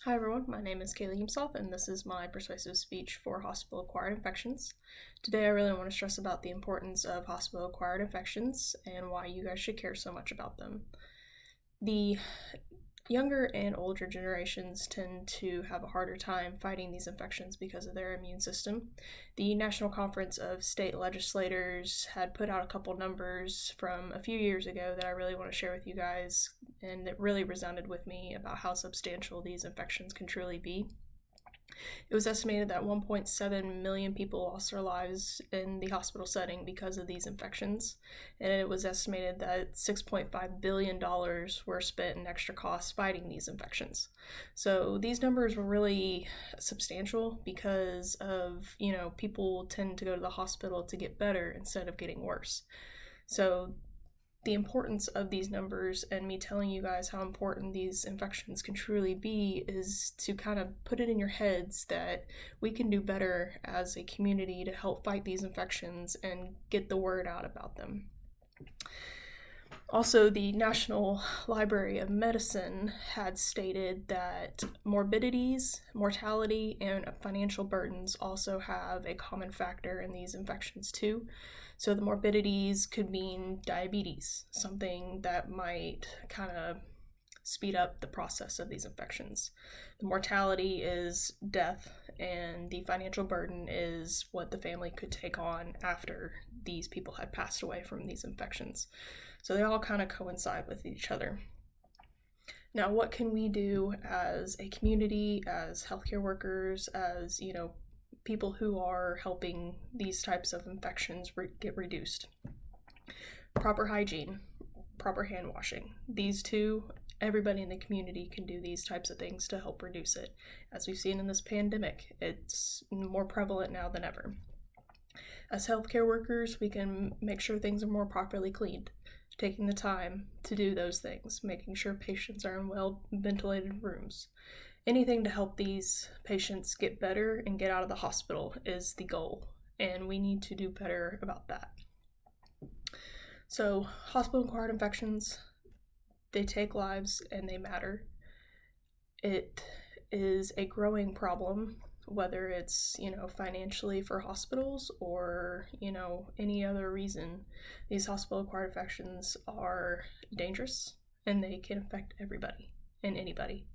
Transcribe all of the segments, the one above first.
Hi everyone, my name is Kaylee Himself, and this is my persuasive speech for hospital-acquired infections. Today I really want to stress about the importance of hospital-acquired infections and why you guys should care so much about them. The younger and older generations tend to have a harder time fighting these infections because of their immune system. The National Conference of State Legislators had put out a couple numbers from a few years ago that I really want to share with you guys, and it really resounded with me about how substantial these infections can truly be. It was estimated that 1.7 million people lost their lives in the hospital setting because of these infections, and it was estimated that $6.5 billion were spent in extra costs fighting these infections. So these numbers were really substantial because of, people tend to go to the hospital to get better instead of getting worse. So the importance of these numbers and me telling you guys how important these infections can truly be is to kind of put it in your heads that we can do better as a community to help fight these infections and get the word out about them. Also, the National Library of Medicine had stated that morbidities, mortality, and financial burdens also have a common factor in these infections too. So the morbidities could mean diabetes, something that might kind of speed up the process of these infections. The mortality is death, and the financial burden is what the family could take on after these people had passed away from these infections. So they all kind of coincide with each other. Now, what can we do as a community, as healthcare workers, as, people who are helping these types of infections get reduced? Proper hygiene, proper hand washing. These two, everybody in the community can do these types of things to help reduce it. As we've seen in this pandemic, it's more prevalent now than ever. As healthcare workers, we can make sure things are more properly cleaned, taking the time to do those things, making sure patients are in well-ventilated rooms. Anything to help these patients get better and get out of the hospital is the goal, and we need to do better about that. So, hospital-acquired infections, they take lives and they matter. It is a growing problem, whether it's, financially for hospitals or, any other reason. These hospital-acquired infections are dangerous and they can affect everybody and anybody.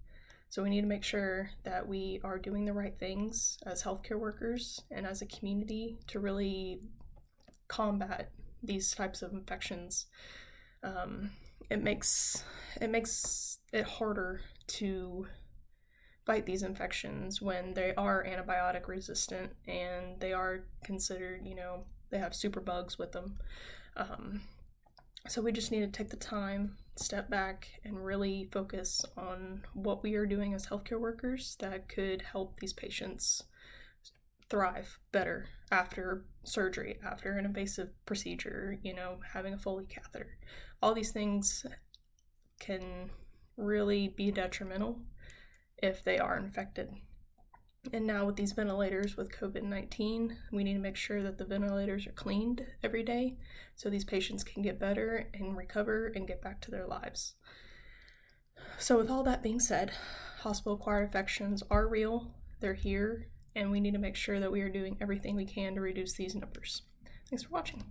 So we need to make sure that we are doing the right things as healthcare workers and as a community to really combat these types of infections. It makes it harder to fight these infections when they are antibiotic resistant and they are considered, they have superbugs with them. So we just need to take the time, step back, and really focus on what we are doing as healthcare workers that could help these patients thrive better after surgery, after an invasive procedure, having a Foley catheter. All these things can really be detrimental if they are infected. And now with these ventilators with COVID-19, we need to make sure that the ventilators are cleaned every day so these patients can get better and recover and get back to their lives. So with all that being said, hospital-acquired infections are real, they're here, and we need to make sure that we are doing everything we can to reduce these numbers. Thanks for watching.